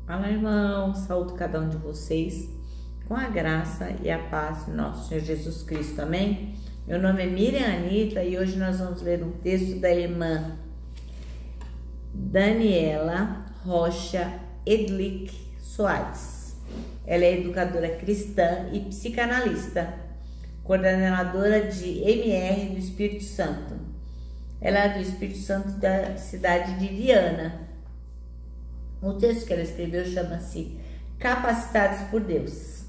Olá, irmãos, saúdo cada um de vocês com a graça e a paz do nosso Senhor Jesus Cristo, amém? Meu nome é Miriam Anita e hoje nós vamos ler um texto da irmã Daniela Rocha Edlick Soares. Ela é educadora cristã e psicanalista, coordenadora de MR do Espírito Santo. Ela é do Espírito Santo da cidade de Viana. O texto que ela escreveu chama-se Capacitados por Deus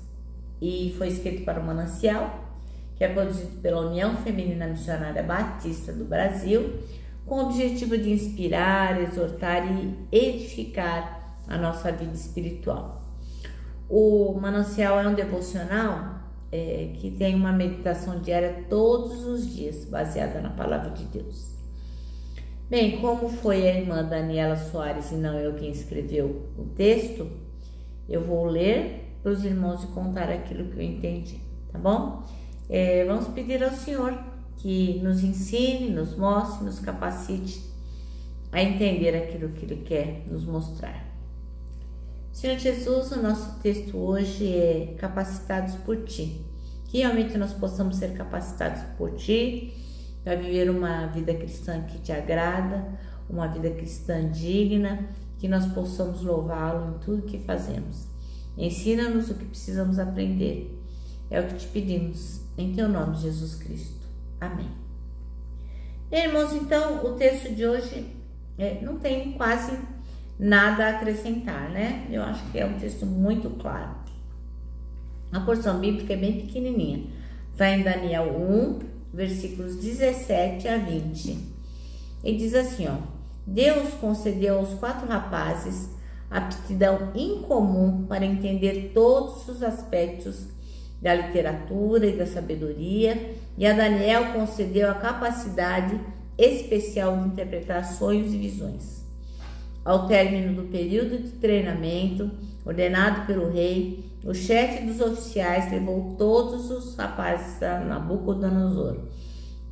e foi escrito para o Manancial, que é produzido pela União Feminina Missionária Batista do Brasil, com o objetivo de inspirar, exortar e edificar a nossa vida espiritual. O Manancial é um devocional que tem uma meditação diária todos os dias, baseada na Palavra de Deus. Bem, como foi a irmã Daniela Soares e não eu quem escreveu o texto, eu vou ler para os irmãos e contar aquilo que eu entendi, tá bom? Vamos pedir ao Senhor que nos ensine, nos mostre, nos capacite a entender aquilo que Ele quer nos mostrar. Senhor Jesus, o nosso texto hoje é Capacitados por Ti. Que realmente nós possamos ser capacitados por Ti, para viver uma vida cristã que Te agrada, uma vida cristã digna, que nós possamos louvá-lo em tudo que fazemos. Ensina-nos o que precisamos aprender. É o que Te pedimos, em Teu nome, Jesus Cristo. Amém. Bem, irmãos, então, o texto de hoje não tem quase nada a acrescentar, né? Eu acho que é um texto muito claro. A porção bíblica é bem pequenininha. Está em Daniel 1, versículos 17 a 20. E diz assim, ó: Deus concedeu aos 4 rapazes aptidão incomum para entender todos os aspectos da literatura e da sabedoria, e a Daniel concedeu a capacidade especial de interpretar sonhos e visões. Ao término do período de treinamento ordenado pelo rei, o chefe dos oficiais levou todos os rapazes a Nabucodonosor.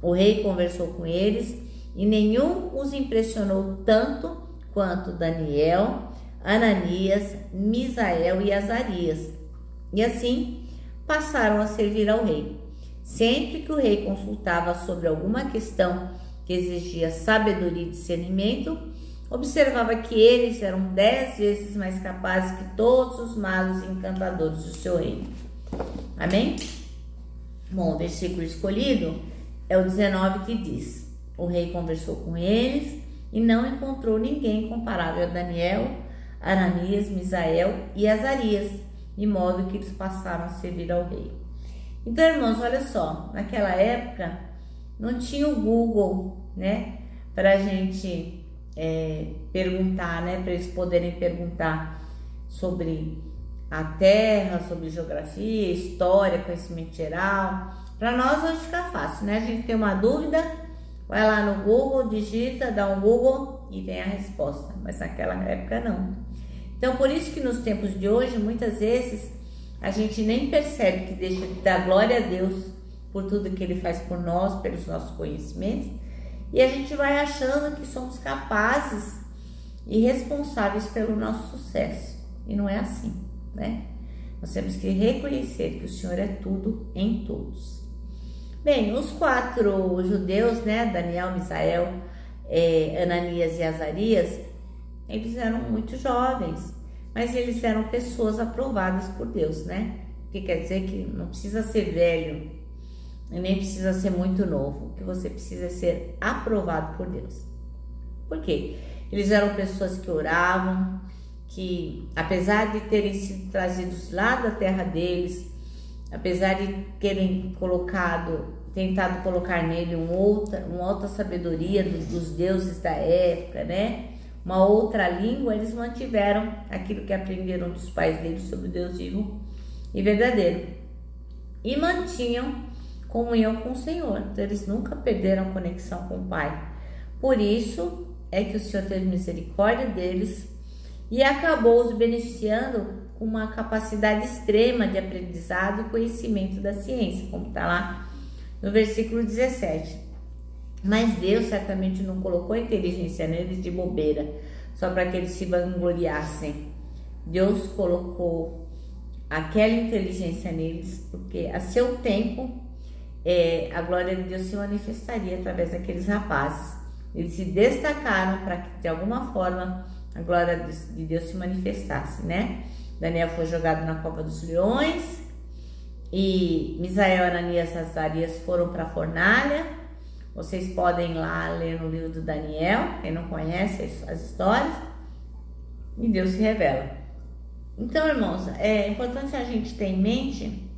O rei conversou com eles e nenhum os impressionou tanto quanto Daniel, Ananias, Misael e Azarias. E assim passaram a servir ao rei. Sempre que o rei consultava sobre alguma questão que exigia sabedoria e discernimento, observava que eles eram 10 vezes mais capazes que todos os magos e encantadores do seu reino. Amém? Bom, o versículo escolhido é o 19 que diz: O rei conversou com eles e não encontrou ninguém comparável a Daniel, Ananias, Misael e Azarias, de modo que eles passaram a servir ao rei. Então, irmãos, olha só, naquela época não tinha o Google, né, para a gente perguntar, né, para eles poderem perguntar sobre a terra, sobre geografia, história, conhecimento geral. Para nós hoje fica fácil, né? A gente tem uma dúvida, vai lá no Google, digita, dá um Google e vem a resposta. Mas naquela época não. Então, por isso que nos tempos de hoje, muitas vezes, a gente nem percebe que deixa de dar glória a Deus por tudo que Ele faz por nós, pelos nossos conhecimentos. E a gente vai achando que somos capazes e responsáveis pelo nosso sucesso. E não é assim, né? Nós temos que reconhecer que o Senhor é tudo em todos. Bem, os 4 judeus, né? Daniel, Misael, Ananias e Azarias, eles eram muito jovens, mas eles eram pessoas aprovadas por Deus, né? O que quer dizer que não precisa ser velho e nem precisa ser muito novo. O que você precisa é ser aprovado por Deus. Por quê? Eles eram pessoas que oravam, que apesar de terem sido trazidos lá da terra deles, apesar de terem tentado colocar nele uma outra sabedoria dos deuses da época, né? Uma outra língua, eles mantiveram aquilo que aprenderam dos pais deles sobre o Deus vivo e verdadeiro. E mantinham comunhão com o Senhor. Então, eles nunca perderam a conexão com o Pai. Por isso é que o Senhor teve misericórdia deles e acabou os beneficiando com uma capacidade extrema de aprendizado e conhecimento da ciência, como está lá no versículo 17. Mas Deus certamente não colocou inteligência neles de bobeira, só para que eles se vangloriassem Deus colocou aquela inteligência neles, porque a seu tempo a glória de Deus se manifestaria através daqueles rapazes. Eles se destacaram para que de alguma forma a glória de Deus se manifestasse, né? Daniel foi jogado na cova dos leões e Misael, Ananias e Azarias foram para a fornalha. Vocês podem ir lá ler no livro do Daniel, quem não conhece as histórias, e Deus se revela. Então, irmãos, é importante a gente ter em mente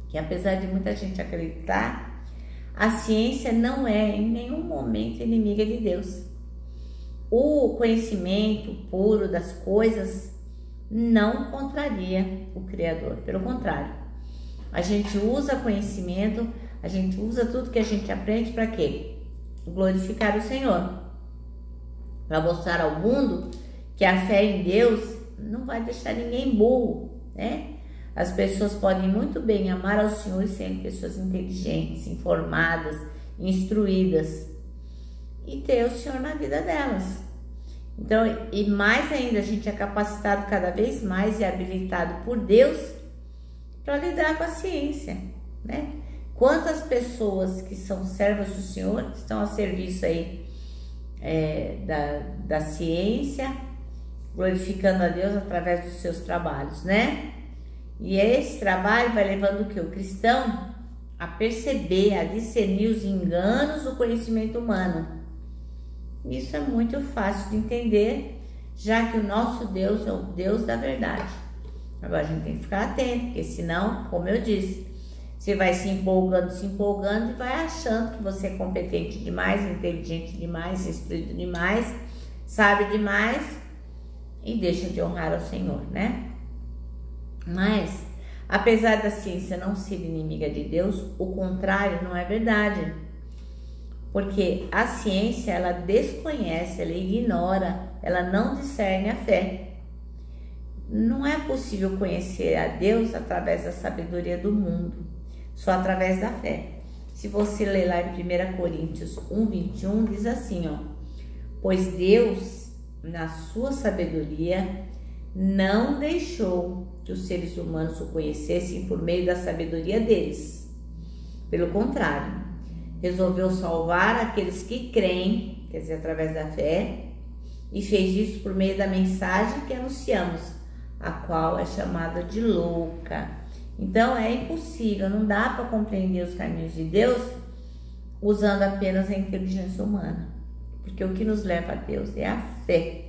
que, apesar de muita gente acreditar, a ciência não é em nenhum momento inimiga de Deus. O conhecimento puro das coisas não contraria o Criador, pelo contrário. A gente usa conhecimento, a gente usa tudo que a gente aprende para quê? Glorificar o Senhor, para mostrar ao mundo que a fé em Deus não vai deixar ninguém burro, né? As pessoas podem muito bem amar ao Senhor e serem pessoas inteligentes, informadas, instruídas e ter o Senhor na vida delas. Então, e mais ainda, a gente é capacitado cada vez mais e habilitado por Deus para lidar com a ciência, né? Quantas pessoas que são servas do Senhor estão a serviço aí da ciência, glorificando a Deus através dos seus trabalhos, né? E esse trabalho vai levando o que? O cristão a perceber, a discernir os enganos do conhecimento humano. Isso é muito fácil de entender, já que o nosso Deus é o Deus da verdade. Agora a gente tem que ficar atento, porque senão, como eu disse, você vai se empolgando e vai achando que você é competente demais, inteligente demais, instruído demais, sabe demais e deixa de honrar ao Senhor, né? Mas, apesar da ciência não ser inimiga de Deus, o contrário não é verdade. Porque a ciência, ela desconhece, ela ignora, ela não discerne a fé. Não é possível conhecer a Deus através da sabedoria do mundo, só através da fé. Se você ler lá em 1 Coríntios 1:21, diz assim, ó: pois Deus, na sua sabedoria, não deixou que os seres humanos o conhecessem por meio da sabedoria deles. Pelo contrário, resolveu salvar aqueles que creem, quer dizer, através da fé, e fez isso por meio da mensagem que anunciamos, a qual é chamada de louca. Então é impossível, não dá para compreender os caminhos de Deus usando apenas a inteligência humana, porque o que nos leva a Deus é a fé.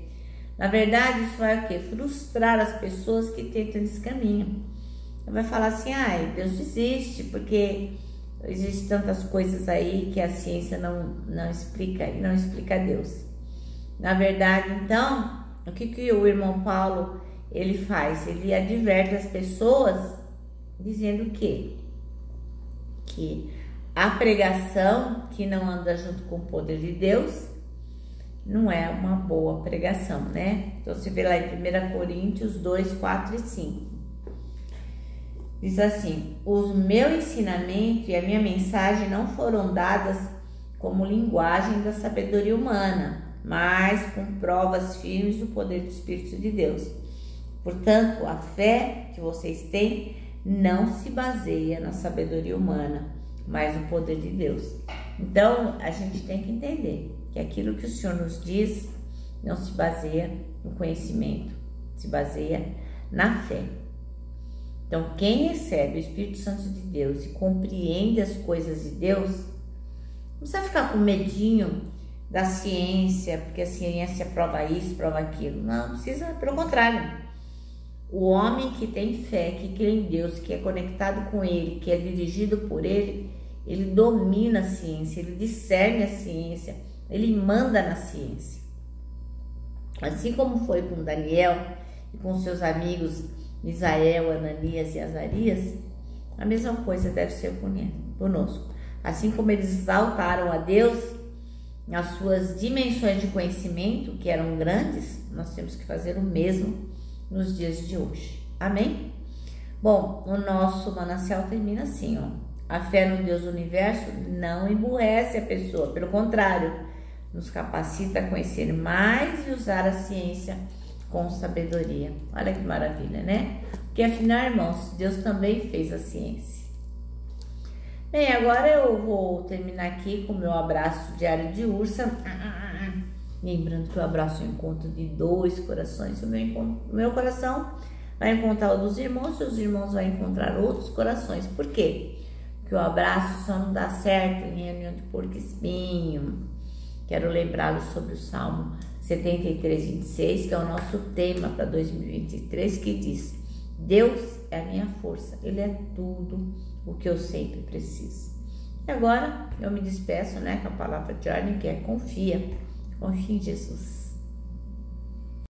Na verdade, isso vai o quê? Frustrar as pessoas que tentam esse caminho. Vai falar assim, ai, Deus existe, porque existem tantas coisas aí que a ciência não explica e não explica Deus. Na verdade, então, o que o irmão Paulo ele faz? Ele adverte as pessoas dizendo que a pregação que não anda junto com o poder de Deus não é uma boa pregação, né? Então, você vê lá em 1 Coríntios 2, 4 e 5. Diz assim: o meu ensinamento e a minha mensagem não foram dadas como linguagem da sabedoria humana, mas com provas firmes do poder do Espírito de Deus. Portanto, a fé que vocês têm não se baseia na sabedoria humana, mas no poder de Deus. Então, a gente tem que entender que aquilo que o Senhor nos diz não se baseia no conhecimento, se baseia na fé. Então, quem recebe o Espírito Santo de Deus e compreende as coisas de Deus, não precisa ficar com medinho da ciência, porque a ciência prova isso, prova aquilo. Não, precisa, pelo contrário. O homem que tem fé, que crê em Deus, que é conectado com Ele, que é dirigido por Ele, ele domina a ciência, ele discerne a ciência, ele manda na ciência. Assim como foi com Daniel e com seus amigos Misael, Ananias e Azarias, a mesma coisa deve ser conosco. Assim como eles exaltaram a Deus nas suas dimensões de conhecimento, que eram grandes, nós temos que fazer o mesmo nos dias de hoje. Amém? Bom, o nosso manancial termina assim, ó: a fé no Deus do universo não emburrece a pessoa, pelo contrário, nos capacita a conhecer mais e usar a ciência com sabedoria. Olha que maravilha, né? Porque afinal, irmãos, Deus também fez a ciência. Bem, agora eu vou terminar aqui com o meu abraço diário de ursa. Lembrando que o abraço é um encontro de 2 corações. O meu coração vai encontrar o dos irmãos e os irmãos vão encontrar outros corações. Por quê? Porque o abraço só não dá certo em reunião de porco-espinho. Quero lembrá-los sobre o Salmo 73:26, que é o nosso tema para 2023, que diz: Deus é a minha força, Ele é tudo o que eu sempre preciso. E agora eu me despeço, com a palavra de ordem, que é confia em Jesus.